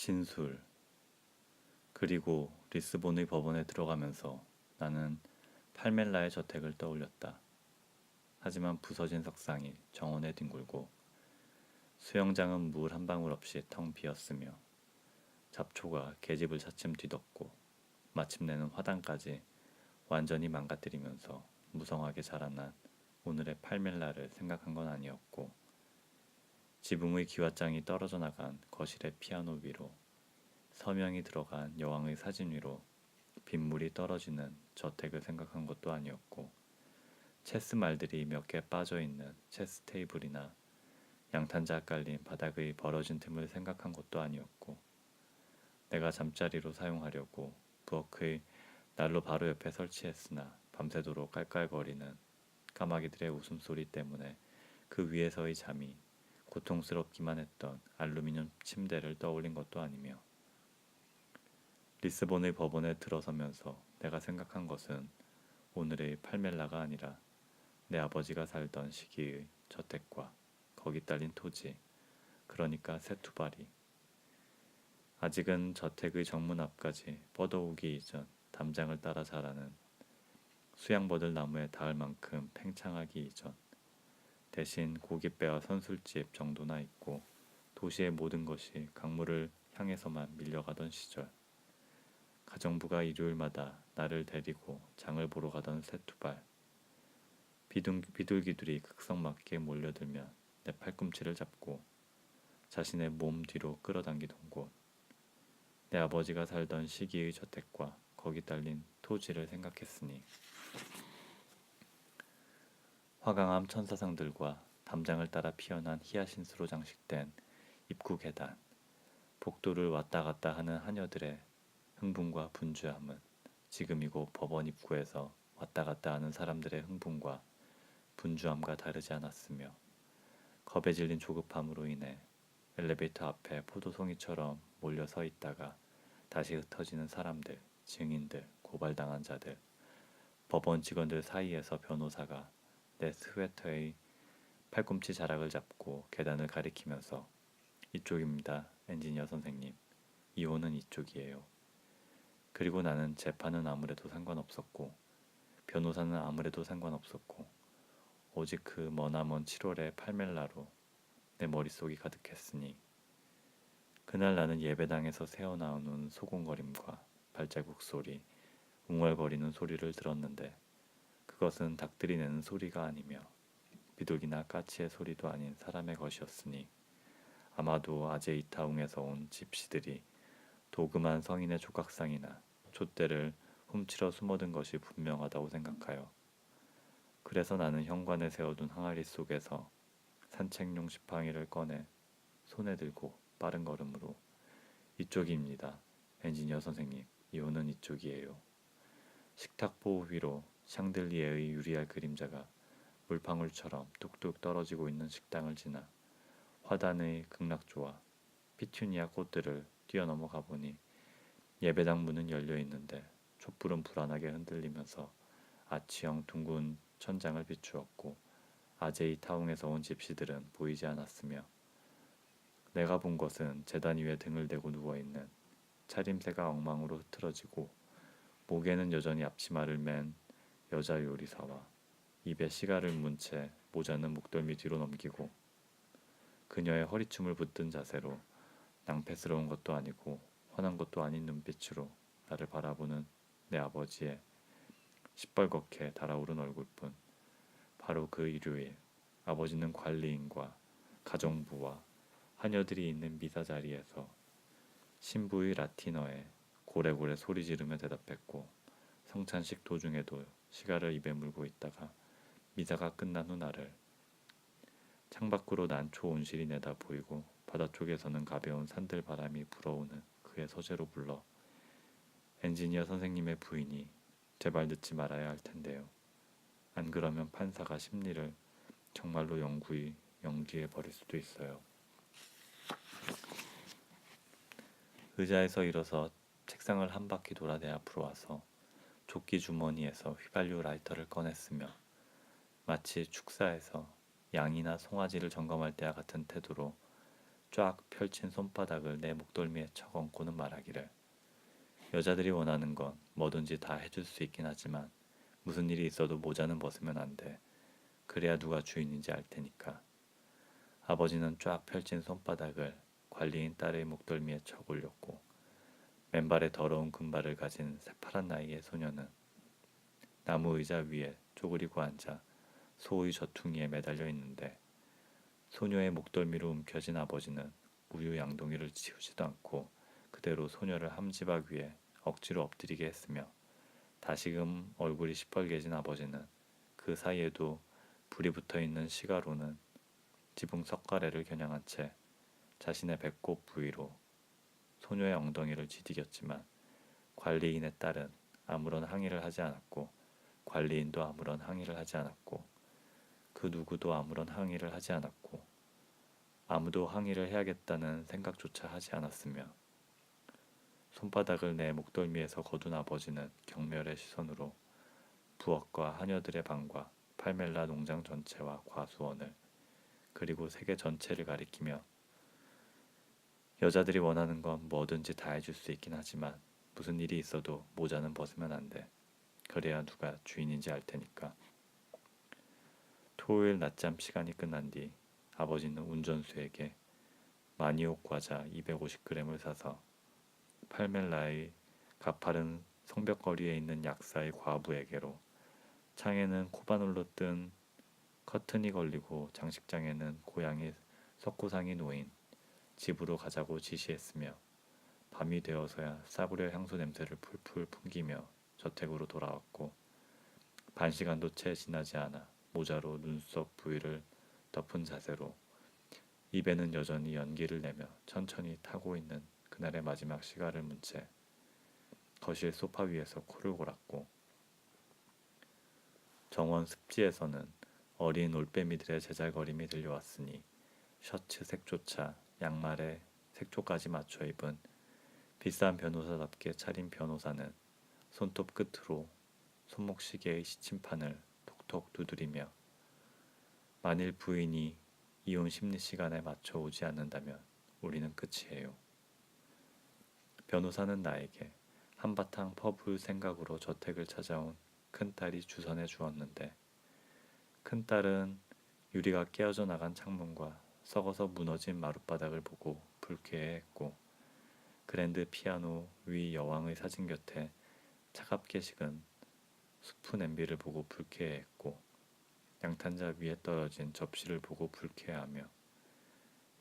진술. 그리고 리스본의 법원에 들어가면서 나는 팔멜라의 저택을 떠올렸다. 하지만 부서진 석상이 정원에 뒹굴고 수영장은 물 한 방울 없이 텅 비었으며 잡초가 계집을 차츰 뒤덮고 마침내는 화단까지 완전히 망가뜨리면서 무성하게 자라난 오늘의 팔멜라를 생각한 건 아니었고, 지붕의 기와장이 떨어져 나간 거실의 피아노 위로 서명이 들어간 여왕의 사진 위로 빗물이 떨어지는 저택을 생각한 것도 아니었고, 체스 말들이 몇 개 빠져있는 체스 테이블이나 양탄자 깔린 바닥의 벌어진 틈을 생각한 것도 아니었고, 내가 잠자리로 사용하려고 부엌의 난로 바로 옆에 설치했으나 밤새도록 깔깔거리는 까마귀들의 웃음소리 때문에 그 위에서의 잠이 고통스럽기만 했던 알루미늄 침대를 떠올린 것도 아니며, 리스본의 법원에 들어서면서 내가 생각한 것은 오늘의 팔멜라가 아니라 내 아버지가 살던 시기의 저택과 거기 딸린 토지, 그러니까 세투바리. 아직은 저택의 정문 앞까지 뻗어오기 이전 담장을 따라 자라는 수양버들 나무에 닿을 만큼 팽창하기 이전, 대신 고깃배와 선술집 정도나 있고 도시의 모든 것이 강물을 향해서만 밀려가던 시절, 가정부가 일요일마다 나를 데리고 장을 보러 가던 세투발, 비둘기들이 극성맞게 몰려들면 내 팔꿈치를 잡고 자신의 몸 뒤로 끌어당기던 곳, 내 아버지가 살던 시기의 저택과 거기 딸린 토지를 생각했으니, 화강암 천사상들과 담장을 따라 피어난 히아신스로 장식된 입구 계단, 복도를 왔다 갔다 하는 하녀들의 흥분과 분주함은 지금 이곳 법원 입구에서 왔다 갔다 하는 사람들의 흥분과 분주함과 다르지 않았으며, 겁에 질린 조급함으로 인해 엘리베이터 앞에 포도송이처럼 몰려 서 있다가 다시 흩어지는 사람들, 증인들, 고발당한 자들, 법원 직원들 사이에서 변호사가 내 스웨터의 팔꿈치 자락을 잡고 계단을 가리키면서 이쪽입니다, 엔지니어 선생님. 이혼은 이쪽이에요. 그리고 나는 재판은 아무래도 상관없었고 변호사는 아무래도 상관없었고 오직 그 머나먼 7월의 팔멜라로 내 머릿속이 가득했으니, 그날 나는 예배당에서 새어나오는 소곤거림과 발자국 소리, 웅얼거리는 소리를 들었는데 그것은 닭들이 내는 소리가 아니며 비둘기나 까치의 소리도 아닌 사람의 것이었으니, 아마도 아제이타웅에서 온 집시들이 도금한 성인의 조각상이나 촛대를 훔치러 숨어든 것이 분명하다고 생각하여, 그래서 나는 현관에 세워둔 항아리 속에서 산책용 지팡이를 꺼내 손에 들고 빠른 걸음으로 이쪽입니다, 엔지니어 선생님. 이혼은 이쪽이에요. 식탁보 위로 샹들리에의 유리알 그림자가 물방울처럼 뚝뚝 떨어지고 있는 식당을 지나 화단의 극락조와 피투니아 꽃들을 뛰어넘어 가보니 예배당 문은 열려 있는데 촛불은 불안하게 흔들리면서 아치형 둥근 천장을 비추었고 아제이 타웅에서 온 집시들은 보이지 않았으며, 내가 본 것은 제단 위에 등을 대고 누워있는 차림새가 엉망으로 흐트러지고 목에는 여전히 앞치마를 맨 여자 요리사와 입에 시가를 문 채 모자는 목덜미 뒤로 넘기고 그녀의 허리춤을 붙든 자세로 낭패스러운 것도 아니고 화난 것도 아닌 눈빛으로 나를 바라보는 내 아버지의 시뻘겋게 달아오른 얼굴뿐. 바로 그 일요일, 아버지는 관리인과 가정부와 하녀들이 있는 미사 자리에서 신부의 라틴어에 고래고래 소리 지르며 대답했고, 성찬식 도중에도 시가를 입에 물고 있다가 미사가 끝난 후 나를 창밖으로 난초 온실이 내다 보이고 바다 쪽에서는 가벼운 산들 바람이 불어오는 그의 서재로 불러 엔지니어 선생님의 부인이 제발 늦지 말아야 할 텐데요. 안 그러면 판사가 심리를 정말로 연기해 버릴 수도 있어요. 의자에서 일어서 책상을 한 바퀴 돌아 내 앞으로 와서 조끼 주머니에서 휘발유 라이터를 꺼냈으며 마치 축사에서 양이나 송아지를 점검할 때와 같은 태도로 쫙 펼친 손바닥을 내 목덜미에 척 얹고는 말하기를 여자들이 원하는 건 뭐든지 다 해줄 수 있긴 하지만 무슨 일이 있어도 모자는 벗으면 안 돼. 그래야 누가 주인인지 알 테니까. 아버지는 쫙 펼친 손바닥을 관리인 딸의 목덜미에 척 올렸고 맨발에 더러운 금발을 가진 새파란 나이의 소녀는 나무 의자 위에 쪼그리고 앉아 소의 젖퉁이에 매달려 있는데 소녀의 목덜미로 움켜진 아버지는 우유 양동이를 치우지도 않고 그대로 소녀를 함지박 위에 억지로 엎드리게 했으며 다시금 얼굴이 시뻘개진 아버지는 그 사이에도 불이 붙어있는 시가로는 지붕 석가래를 겨냥한 채 자신의 배꼽 부위로 소녀의 엉덩이를 지디겼지만 관리인의 딸은 아무런 항의를 하지 않았고 관리인도 아무런 항의를 하지 않았고 그 누구도 아무런 항의를 하지 않았고 아무도 항의를 해야겠다는 생각조차 하지 않았으며 손바닥을 내 목덜미에서 거둔 아버지는 경멸의 시선으로 부엌과 하녀들의 방과 팔멜라 농장 전체와 과수원을 그리고 세계 전체를 가리키며 여자들이 원하는 건 뭐든지 다 해줄 수 있긴 하지만 무슨 일이 있어도 모자는 벗으면 안 돼. 그래야 누가 주인인지 알 테니까. 토요일 낮잠 시간이 끝난 뒤 아버지는 운전수에게 마니옥 과자 250g을 사서 팔멜라의 가파른 성벽거리에 있는 약사의 과부에게로 창에는 코바늘로 뜬 커튼이 걸리고 장식장에는 고양이 석고상이 놓인 집으로 가자고 지시했으며 밤이 되어서야 싸구려 향수 냄새를 풀풀 풍기며 저택으로 돌아왔고 반시간도 채 지나지 않아 모자로 눈썹 부위를 덮은 자세로 입에는 여전히 연기를 내며 천천히 타고 있는 그날의 마지막 시가를 문 채 거실 소파 위에서 코를 골았고 정원 습지에서는 어린 올빼미들의 제잘거림이 들려왔으니 셔츠 색조차 양말에 색조까지 맞춰 입은 비싼 변호사답게 차린 변호사는 손톱 끝으로 손목시계의 시침판을 톡톡 두드리며 만일 부인이 이혼 심리 시간에 맞춰 오지 않는다면 우리는 끝이에요. 변호사는 나에게 한바탕 퍼부을 생각으로 저택을 찾아온 큰딸이 주선해 주었는데 큰딸은 유리가 깨어져 나간 창문과 썩어서 무너진 마룻바닥을 보고 불쾌해했고 그랜드 피아노 위 여왕의 사진 곁에 차갑게 식은 수프 냄비를 보고 불쾌해했고 양탄자 위에 떨어진 접시를 보고 불쾌해하며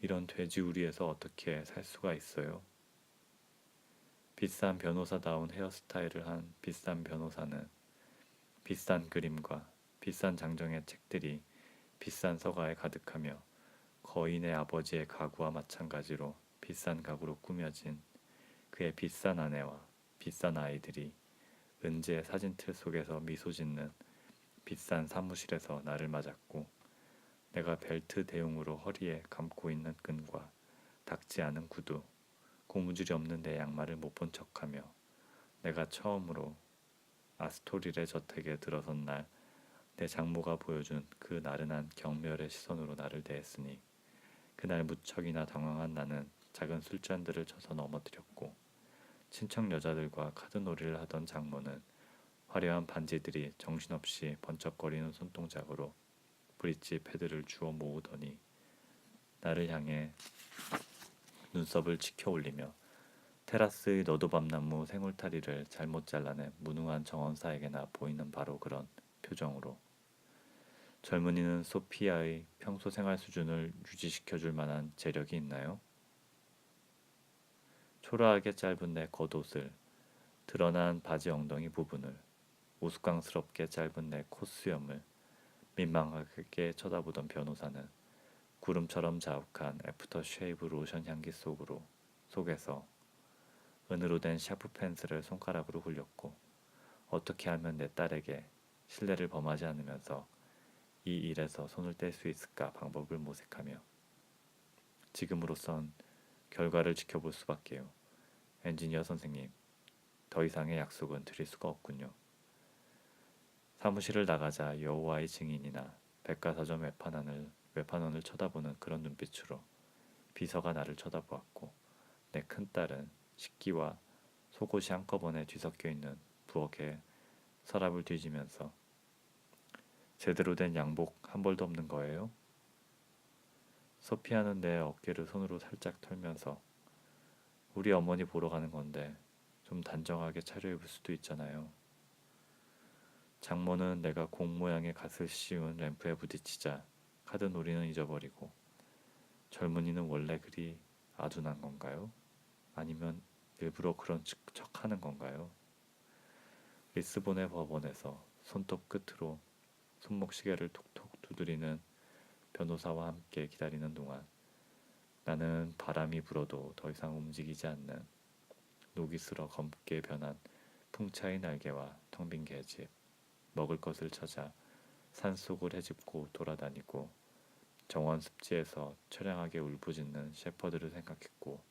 이런 돼지우리에서 어떻게 살 수가 있어요? 비싼 변호사다운 헤어스타일을 한 비싼 변호사는 비싼 그림과 비싼 장정의 책들이 비싼 서가에 가득하며 거인의 아버지의 가구와 마찬가지로 비싼 가구로 꾸며진 그의 비싼 아내와 비싼 아이들이 은재 사진틀 속에서 미소 짓는 비싼 사무실에서 나를 맞았고 내가 벨트 대용으로 허리에 감고 있는 끈과 닦지 않은 구두, 고무줄이 없는 내 양말을 못 본 척하며 내가 처음으로 아스토릴의 저택에 들어선 날 내 장모가 보여준 그 나른한 경멸의 시선으로 나를 대했으니 그날 무척이나 당황한 나는 작은 술잔들을 쳐서 넘어뜨렸고 친척 여자들과 카드놀이를 하던 장모는 화려한 반지들이 정신없이 번쩍거리는 손동작으로 브릿지 패드를 주워 모으더니 나를 향해 눈썹을 치켜 올리며 테라스의 너도밤나무 생울타리를 잘못 잘라낸 무능한 정원사에게나 보이는 바로 그런 표정으로 젊은이는 소피아의 평소 생활 수준을 유지시켜줄 만한 재력이 있나요? 초라하게 짧은 내 겉옷을 드러난 바지 엉덩이 부분을 우스꽝스럽게 짧은 내 콧수염을 민망하게 쳐다보던 변호사는 구름처럼 자욱한 애프터 쉐이브 로션 향기 속에서 은으로 된 샤프 펜슬을 손가락으로 굴렸고 어떻게 하면 내 딸에게 신뢰를 범하지 않으면서 이 일에서 손을 뗄 수 있을까 방법을 모색하며 지금으로선 결과를 지켜볼 수밖에요. 엔지니어 선생님, 더 이상의 약속은 드릴 수가 없군요. 사무실을 나가자 여호와의 증인이나 백과사전 외판원을 쳐다보는 그런 눈빛으로 비서가 나를 쳐다보았고 내 큰딸은 식기와 속옷이 한꺼번에 뒤섞여 있는 부엌에 서랍을 뒤지면서 제대로 된 양복 한 벌도 없는 거예요? 소피아는 내 어깨를 손으로 살짝 털면서 우리 어머니 보러 가는 건데 좀 단정하게 차려입을 수도 있잖아요. 장모는 내가 공 모양의 갓을 씌운 램프에 부딪히자 카드 놀이는 잊어버리고 젊은이는 원래 그리 아둔한 건가요? 아니면 일부러 그런 척하는 건가요? 리스본의 법원에서 손톱 끝으로 손목시계를 톡톡 두드리는 변호사와 함께 기다리는 동안 나는 바람이 불어도 더 이상 움직이지 않는 녹이 슬어 검게 변한 풍차의 날개와 텅 빈 계집, 먹을 것을 찾아 산속을 헤집고 돌아다니고 정원 습지에서 처량하게 울부짖는 셰퍼드를 생각했고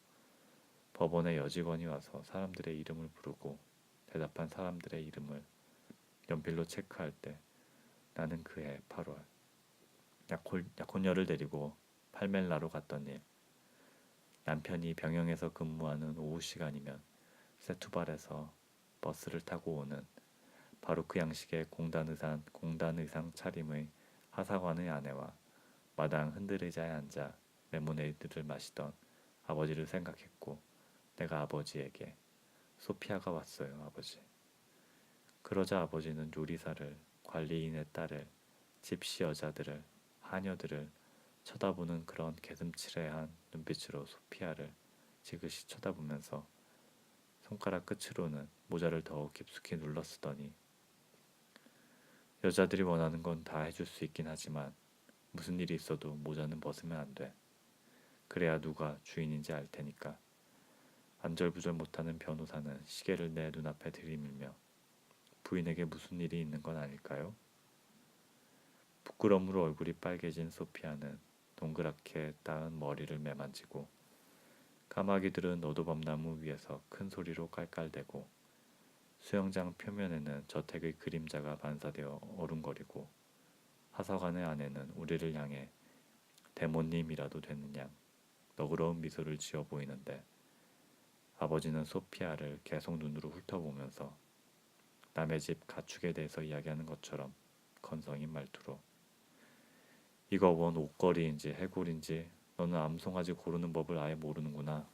법원에 여직원이 와서 사람들의 이름을 부르고 대답한 사람들의 이름을 연필로 체크할 때 나는 그해 8월 약혼녀를 데리고 팔멜라로 갔던 일, 남편이 병영에서 근무하는 오후 시간이면 세투발에서 버스를 타고 오는 바로 그 양식의 공단 의상 차림의 하사관의 아내와 마당 흔들의자에 앉아 레모네이드를 마시던 아버지를 생각했고 내가 아버지에게 소피아가 왔어요, 아버지. 그러자 아버지는 요리사를, 관리인의 딸을, 집시 여자들을, 하녀들을 쳐다보는 그런 개슴츠레한 눈빛으로 소피아를 지그시 쳐다보면서 손가락 끝으로는 모자를 더욱 깊숙이 눌러쓰더니 여자들이 원하는 건 다 해줄 수 있긴 하지만 무슨 일이 있어도 모자는 벗으면 안 돼. 그래야 누가 주인인지 알 테니까. 안절부절 못하는 변호사는 시계를 내 눈앞에 들이밀며 부인에게 무슨 일이 있는 건 아닐까요? 부끄러움으로 얼굴이 빨개진 소피아는 동그랗게 따은 머리를 매만지고 까마귀들은 오도밤나무 위에서 큰 소리로 깔깔대고 수영장 표면에는 저택의 그림자가 반사되어 어른거리고 하사관의 아내는 우리를 향해 대모님이라도 되는 양 너그러운 미소를 지어 보이는데 아버지는 소피아를 계속 눈으로 훑어보면서 남의 집 가축에 대해서 이야기하는 것처럼 건성인 말투로 이거 원 옷걸이인지 해골인지 너는 암송아지 고르는 법을 아예 모르는구나.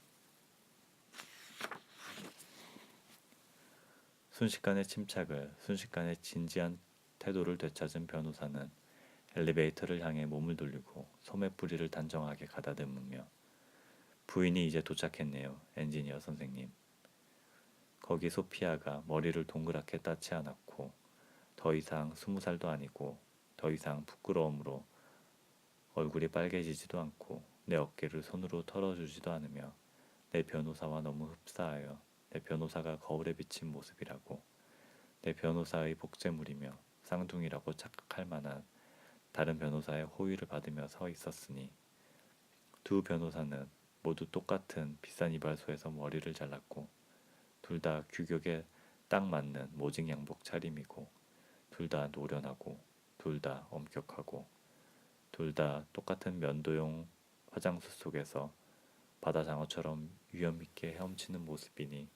순식간의 침착을 순식간에 진지한 태도를 되찾은 변호사는 엘리베이터를 향해 몸을 돌리고 소매 뿌리를 단정하게 가다듬으며 부인이 이제 도착했네요. 엔지니어 선생님. 거기 소피아가 머리를 동그랗게 따지 않았고 더 이상 20살도 아니고 더 이상 부끄러움으로 얼굴이 빨개지지도 않고 내 어깨를 손으로 털어주지도 않으며 내 변호사와 너무 흡사하여 내 변호사가 거울에 비친 모습이라고 내 변호사의 복제물이며 쌍둥이라고 착각할 만한 다른 변호사의 호의를 받으며 서 있었으니 두 변호사는 모두 똑같은 비싼 이발소에서 머리를 잘랐고 둘 다 규격에 딱 맞는 모직 양복 차림이고 둘 다 노련하고 둘 다 엄격하고 둘 다 똑같은 면도용 화장수 속에서 바다장어처럼 위험있게 헤엄치는 모습이니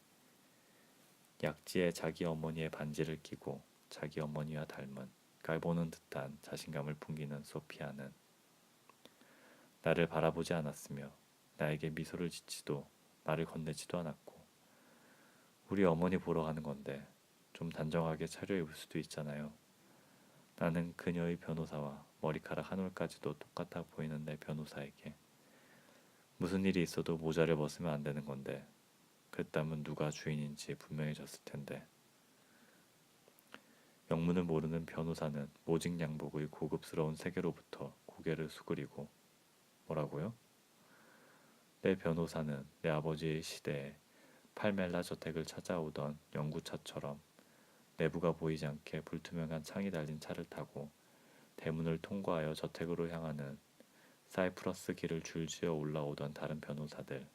약지에 자기 어머니의 반지를 끼고 자기 어머니와 닮은 깔보는 듯한 자신감을 풍기는 소피아는 나를 바라보지 않았으며 나에게 미소를 짓지도 말을 건네지도 않았고 우리 어머니 보러 가는 건데 좀 단정하게 차려입을 수도 있잖아요. 나는 그녀의 변호사와 머리카락 한 올까지도 똑같아 보이는 내 변호사에게 무슨 일이 있어도 모자를 벗으면 안 되는 건데 그랬다면 누가 주인인지 분명해졌을 텐데 영문을 모르는 변호사는 모직 양복의 고급스러운 세계로부터 고개를 수그리고 뭐라고요? 내 변호사는 내 아버지의 시대에 팔멜라 저택을 찾아오던 연구차처럼 내부가 보이지 않게 불투명한 창이 달린 차를 타고 대문을 통과하여 저택으로 향하는 사이프러스 길을 줄지어 올라오던 다른 변호사들,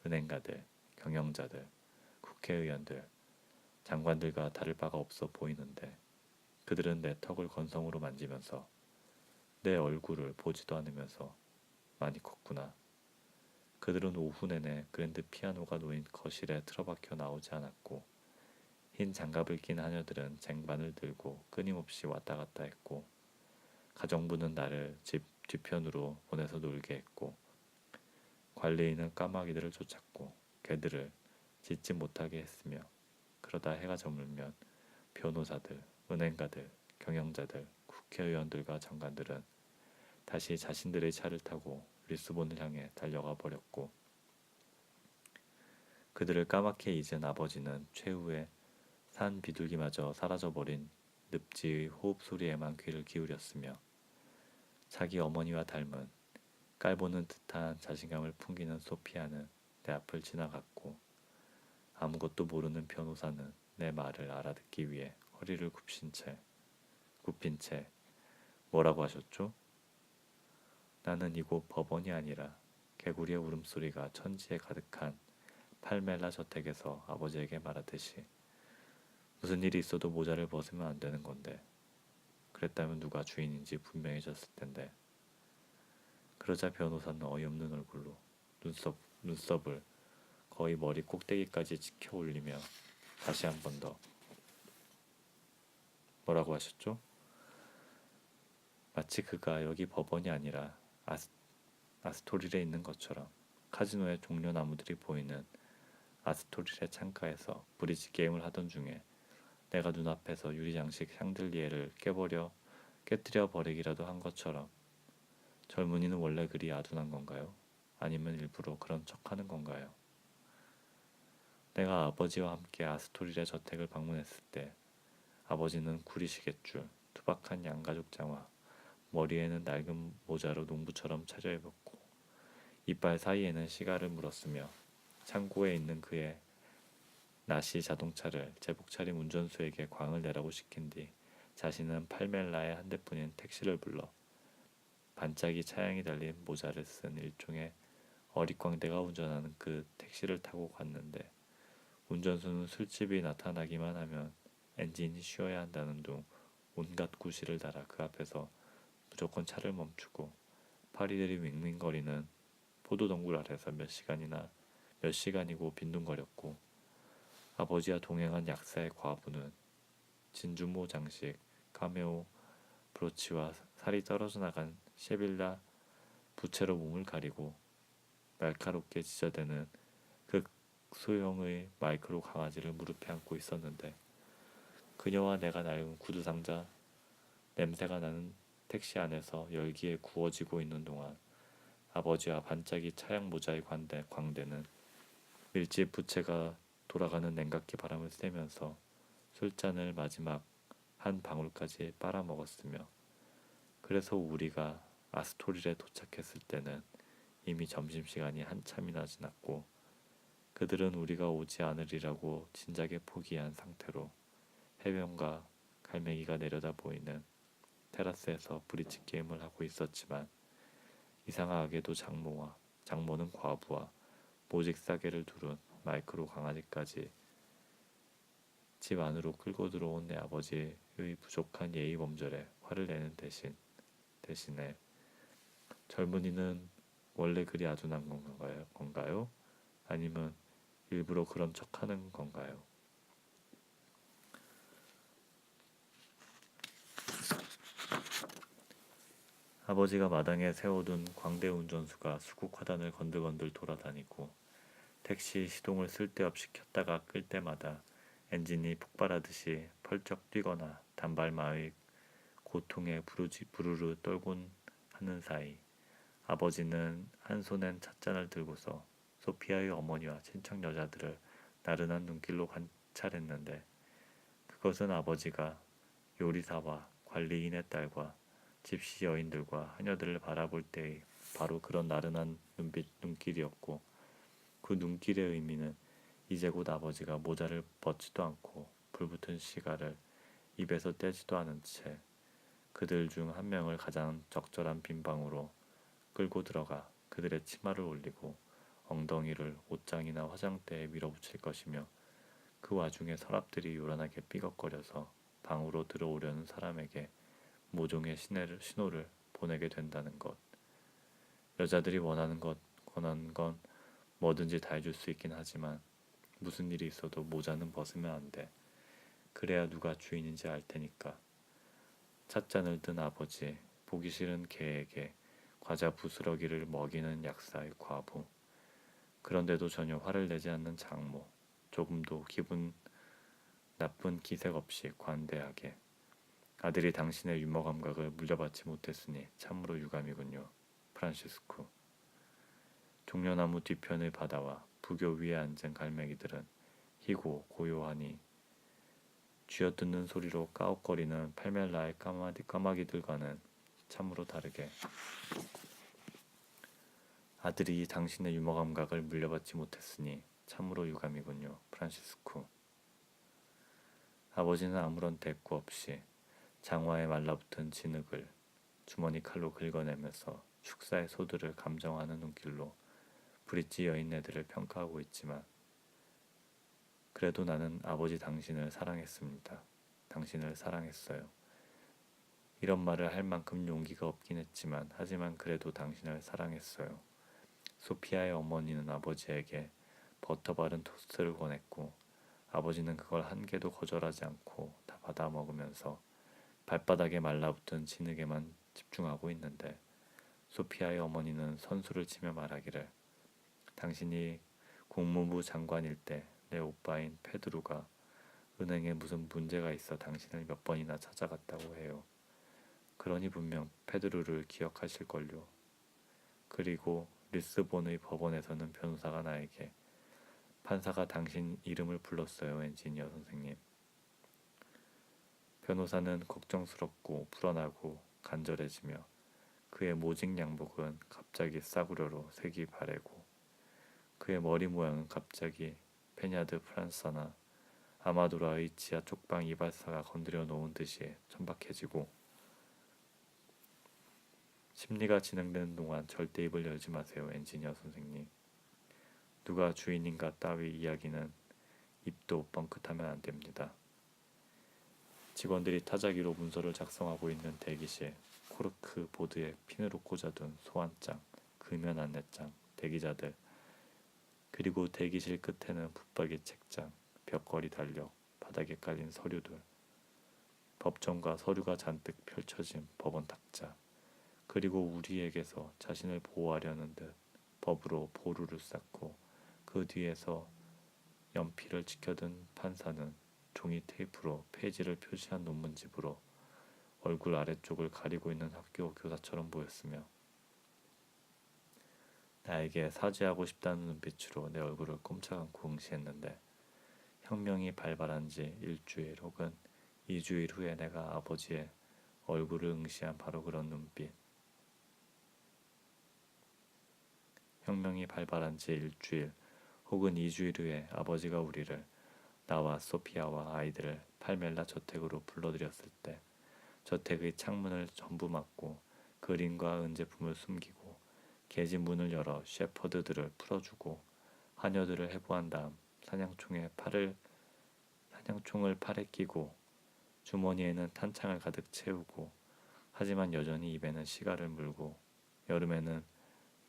은행가들, 경영자들, 국회의원들, 장관들과 다를 바가 없어 보이는데 그들은 내 턱을 건성으로 만지면서 내 얼굴을 보지도 않으면서 많이 컸구나. 그들은 오후 내내 그랜드 피아노가 놓인 거실에 틀어박혀 나오지 않았고 흰 장갑을 낀 하녀들은 쟁반을 들고 끊임없이 왔다 갔다 했고 가정부는 나를 집 뒤편으로 보내서 놀게 했고 관리인은 까마귀들을 쫓았고 개들을 짖지 못하게 했으며 그러다 해가 저물면 변호사들, 은행가들, 경영자들, 국회의원들과 장관들은 다시 자신들의 차를 타고 리스본을 향해 달려가 버렸고 그들을 까맣게 잊은 아버지는 최후의 산 비둘기마저 사라져버린 늪지의 호흡 소리에만 귀를 기울였으며 자기 어머니와 닮은 깔보는 듯한 자신감을 풍기는 소피아는 내 앞을 지나갔고 아무것도 모르는 변호사는 내 말을 알아듣기 위해 허리를 굽힌 채 뭐라고 하셨죠? 나는 이곳 법원이 아니라 개구리의 울음소리가 천지에 가득한 팔멜라 저택에서 아버지에게 말하듯이 무슨 일이 있어도 모자를 벗으면 안 되는 건데 그랬다면 누가 주인인지 분명해졌을 텐데 그러자 변호사는 어이없는 얼굴로 눈썹을 거의 머리 꼭대기까지 치켜 올리며 다시 한 번 더 뭐라고 하셨죠? 마치 그가 여기 법원이 아니라 아스토릴에 있는 것처럼 카지노의 종려 나무들이 보이는 아스토릴의 창가에서 브리지 게임을 하던 중에 내가 눈앞에서 유리장식 샹들리에를 깨뜨려 버리기라도 한 것처럼 젊은이는 원래 그리 아둔한 건가요? 아니면 일부러 그런 척하는 건가요? 내가 아버지와 함께 아스토릴의 저택을 방문했을 때 아버지는 구리시갯줄, 투박한 양가죽 장화, 머리에는 낡은 모자로 농부처럼 차려입었고 이빨 사이에는 시가를 물었으며 창고에 있는 그의 나시 자동차를 제복 차림 운전수에게 광을 내라고 시킨 뒤 자신은 팔멜라의 한 대뿐인 택시를 불러 반짝이 차양이 달린 모자를 쓴 일종의 어릿광대가 운전하는 그 택시를 타고 갔는데 운전수는 술집이 나타나기만 하면 엔진이 쉬어야 한다는 둥 온갖 구실을 달아 그 앞에서 무조건 차를 멈추고 파리들이 윙윙거리는 포도덩굴 아래서 몇 시간이고 빈둥거렸고 아버지와 동행한 약사의 과부는 진주모 장식, 카메오 브로치와 살이 떨어져 나간 셰빌라 부채로 몸을 가리고 날카롭게 지저대는 극소형의 마이크로 강아지를 무릎에 안고 있었는데 그녀와 내가 낡은 구두 상자 냄새가 나는 택시 안에서 열기에 구워지고 있는 동안 아버지와 반짝이 차양 모자의 광대는 밀집 부채가 돌아가는 냉각기 바람을 쐬면서 술잔을 마지막 한 방울까지 빨아먹었으며 그래서 우리가 아스토릴에 도착했을 때는 이미 점심시간이 한참이나 지났고 그들은 우리가 오지 않으리라고 진작에 포기한 상태로 해변과 갈매기가 내려다 보이는 테라스에서 브릿지 게임을 하고 있었지만 이상하게도 장모는 과부와 모직 싸개를 두른 마이크로 강아지까지 집 안으로 끌고 들어온 내 아버지의 부족한 예의 범절에 화를 내는 대신에 젊은이는 원래 그리 아둔한 건가요? 아니면 일부러 그런 척하는 건가요? 아버지가 마당에 세워둔 광대 운전수가 수국 화단을 건들건들 돌아다니고 택시 시동을 쓸데없이 켰다가 끌 때마다 엔진이 폭발하듯이 펄쩍 뛰거나 단발마의 고통에 부르르 떨곤 하는 사이 아버지는 한 손엔 찻잔을 들고서 소피아의 어머니와 친척 여자들을 나른한 눈길로 관찰했는데 그것은 아버지가 요리사와 관리인의 딸과 집시 여인들과 하녀들을 바라볼 때의 바로 그런 나른한 눈길이었고 그 눈길의 의미는 이제 곧 아버지가 모자를 벗지도 않고 불붙은 시가를 입에서 떼지도 않은 채 그들 중 한 명을 가장 적절한 빈 방으로 끌고 들어가 그들의 치마를 올리고 엉덩이를 옷장이나 화장대에 밀어붙일 것이며 그 와중에 서랍들이 요란하게 삐걱거려서 방으로 들어오려는 사람에게 모종의 신호를 보내게 된다는 것. 여자들이 원하는 건 뭐든지 다 해줄 수 있긴 하지만 무슨 일이 있어도 모자는 벗으면 안 돼. 그래야 누가 주인인지 알 테니까. 찻잔을 든 아버지, 보기 싫은 개에게 과자 부스러기를 먹이는 약사의 과부. 그런데도 전혀 화를 내지 않는 장모. 조금도 기분 나쁜 기색 없이 관대하게. 아들이 당신의 유머 감각을 물려받지 못했으니 참으로 유감이군요. 프란시스코. 종려나무 뒤편의 바다와 부교 위에 앉은 갈매기들은 희고 고요하니 쥐어뜯는 소리로 까옥거리는 팔멜라의 까마귀들과는 참으로 다르게 아들이 당신의 유머 감각을 물려받지 못했으니 참으로 유감이군요. 프란시스코. 아버지는 아무런 대꾸 없이 장화에 말라붙은 진흙을 주머니 칼로 긁어내면서 축사의 소들을 감정하는 눈길로 브릿지 여인네들을 평가하고 있지만 그래도 나는 아버지 당신을 사랑했습니다. 당신을 사랑했어요. 이런 말을 할 만큼 용기가 없긴 했지만 하지만 그래도 당신을 사랑했어요. 소피아의 어머니는 아버지에게 버터 바른 토스트를 권했고 아버지는 그걸 한 개도 거절하지 않고 다 받아 먹으면서 발바닥에 말라붙은 진흙에만 집중하고 있는데 소피아의 어머니는 선수를 치며 말하기를 당신이 국무부 장관일 때 내 오빠인 페드루가 은행에 무슨 문제가 있어 당신을 몇 번이나 찾아갔다고 해요. 그러니 분명 페드루를 기억하실걸요. 그리고 리스본의 법원에서는 변호사가 나에게 판사가 당신 이름을 불렀어요, 엔지니어 선생님. 변호사는 걱정스럽고 불안하고 간절해지며 그의 모직 양복은 갑자기 싸구려로 색이 바래고 그의 머리 모양은 갑자기 페냐드 프란사나 아마도라의 지하 쪽방 이발사가 건드려 놓은 듯이 천박해지고 심리가 진행되는 동안 절대 입을 열지 마세요, 엔지니어 선생님. 누가 주인인가 따위 이야기는 입도 뻥끗하면 안 됩니다. 직원들이 타자기로 문서를 작성하고 있는 대기실, 코르크 보드에 핀으로 꽂아둔 소환장, 금연 안내장, 대기자들, 그리고 대기실 끝에는 붙박이 책장, 벽걸이 달력, 바닥에 깔린 서류들, 법정과 서류가 잔뜩 펼쳐진 법원 탁자, 그리고 우리에게서 자신을 보호하려는 듯 법으로 보루를 쌓고 그 뒤에서 연필을 지켜든 판사는 종이 테이프로 페이지를 표시한 논문집으로 얼굴 아래쪽을 가리고 있는 학교 교사처럼 보였으며 나에게 사죄하고 싶다는 눈빛으로 내 얼굴을 꼼짝 않고 응시했는데 혁명이 발발한 지 일주일 혹은 2주일 후에 내가 아버지의 얼굴을 응시한 바로 그런 눈빛. 혁명이 발발한 지 일주일 혹은 2주일 후에 아버지가 우리를 나와 소피아와 아이들을 팔멜라 저택으로 불러들였을 때 저택의 창문을 전부 막고 그림과 은제품을 숨기고 개진 문을 열어 셰퍼드들을 풀어주고 하녀들을 해부한 다음 사냥총을 팔에 끼고 주머니에는 탄창을 가득 채우고 하지만 여전히 입에는 시가를 물고 여름에는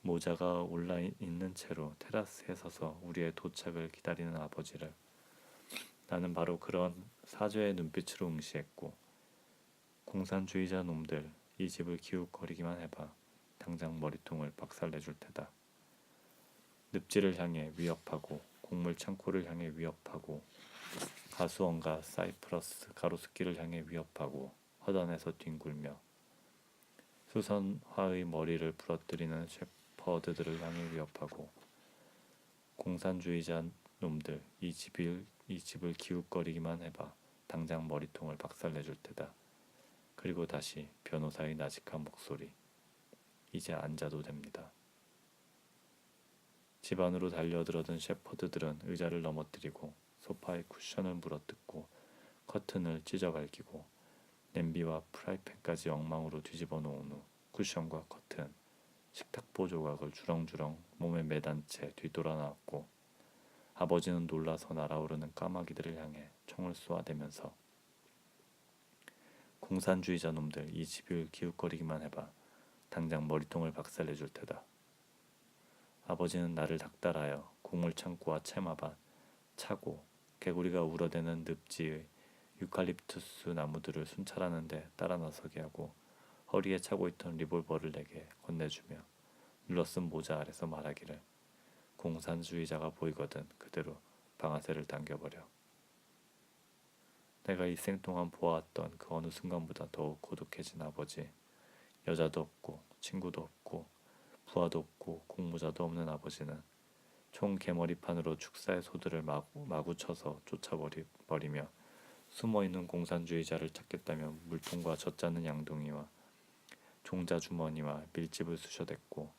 모자가 올라 있는 채로 테라스에 서서 우리의 도착을 기다리는 아버지를 나는 바로 그런 사죄의 눈빛으로 응시했고 공산주의자 놈들 이 집을 기웃거리기만 해봐 당장 머리통을 박살내줄 테다. 늪지를 향해 위협하고 곡물 창고를 향해 위협하고 가수원과 사이프러스 가로수길을 향해 위협하고 허단에서 뒹굴며 수선화의 머리를 부러뜨리는 셰퍼드들을 향해 위협하고 공산주의자 놈들 이 집을 기웃거리기만 해봐 당장 머리통을 박살내줄 테다. 그리고 다시 변호사의 나직한 목소리. 이제 앉아도 됩니다. 집 안으로 달려들어든 셰퍼드들은 의자를 넘어뜨리고 소파의 쿠션을 물어뜯고 커튼을 찢어갈기고 냄비와 프라이팬까지 엉망으로 뒤집어 놓은 후 쿠션과 커튼, 식탁보 조각을 주렁주렁 몸에 매단 채 뒤돌아 나왔고 아버지는 놀라서 날아오르는 까마귀들을 향해 총을 쏘아대면서 공산주의자 놈들 이 집을 기웃거리기만 해봐 당장 머리통을 박살내줄 테다. 아버지는 나를 닥달하여 곡물 창고와 채마밭, 차고, 개구리가 울어대는 늪지의 유칼립투스 나무들을 순찰하는데 따라 나서게 하고 허리에 차고 있던 리볼버를 내게 건네주며 눌러쓴 모자 아래서 말하기를 공산주의자가 보이거든 그대로 방아쇠를 당겨버려. 내가 일생 동안 보아왔던 그 어느 순간보다 더욱 고독해진 아버지. 여자도 없고 친구도 없고 부하도 없고 공모자도 없는 아버지는 총 개머리판으로 축사의 소들을 마구 쳐서 쫓아버리며 숨어있는 공산주의자를 찾겠다며 물통과 젖자는 양동이와 종자 주머니와 밀집을 쑤셔댔고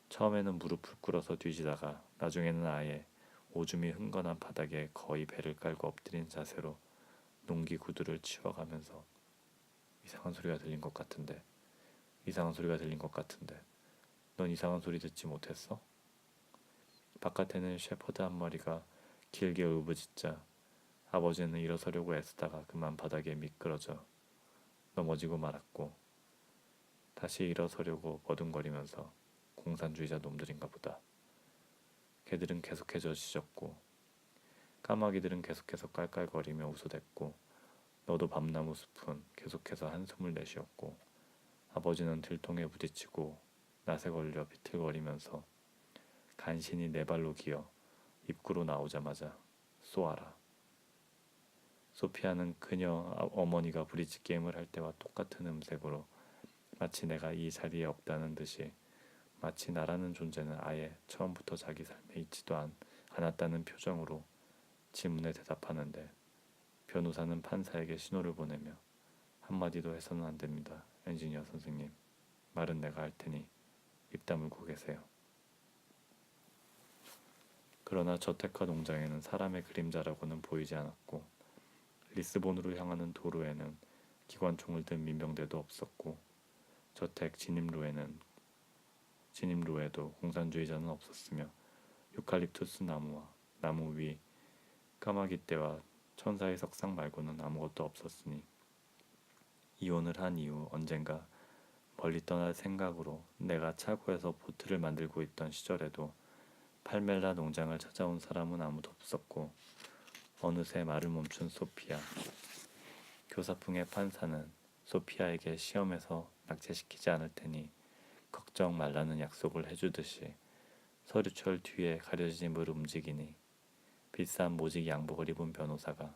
처음에는 무릎을 꿇어서 뒤지다가 나중에는 아예 오줌이 흥건한 바닥에 거의 배를 깔고 엎드린 자세로 농기 구두를 치워가면서 이상한 소리가 들린 것 같은데 이상한 소리가 들린 것 같은데 넌 이상한 소리 듣지 못했어? 바깥에는 셰퍼드 한 마리가 길게 울부짖자 아버지는 일어서려고 애쓰다가 그만 바닥에 미끄러져 넘어지고 말았고 다시 일어서려고 버둥거리면서 공산주의자 놈들인가 보다. 개들은 계속해서 짖었고 까마귀들은 계속해서 깔깔거리며 웃어댔고 너도 밤나무 숲은 계속해서 한숨을 내쉬었고 아버지는 들통에 부딪히고 낫에 걸려 비틀거리면서 간신히 네 발로 기어 입구로 나오자마자 쏘아라. 소피아는 그녀 어머니가 브릿지 게임을 할 때와 똑같은 음색으로 마치 내가 이 자리에 없다는 듯이 마치 나라는 존재는 아예 처음부터 자기 삶에 있지도 않았다는 표정으로 질문에 대답하는데 변호사는 판사에게 신호를 보내며 한마디도 해서는 안 됩니다. 엔지니어 선생님. 말은 내가 할 테니 입 다물고 계세요. 그러나 저택과 농장에는 사람의 그림자라고는 보이지 않았고 리스본으로 향하는 도로에는 기관총을 든 민병대도 없었고 저택 진입로에도 공산주의자는 없었으며 유칼립투스 나무와 나무 위 까마귀떼와 천사의 석상 말고는 아무것도 없었으니 이혼을 한 이후 언젠가 멀리 떠날 생각으로 내가 차고에서 보트를 만들고 있던 시절에도 팔멜라 농장을 찾아온 사람은 아무도 없었고 어느새 말을 멈춘 소피아. 교사풍의 판사는 소피아에게 시험에서 낙제시키지 않을 테니 걱정 말라는 약속을 해주듯이 서류철 뒤에 가려진 입을 움직이니 비싼 모직 양복을 입은 변호사가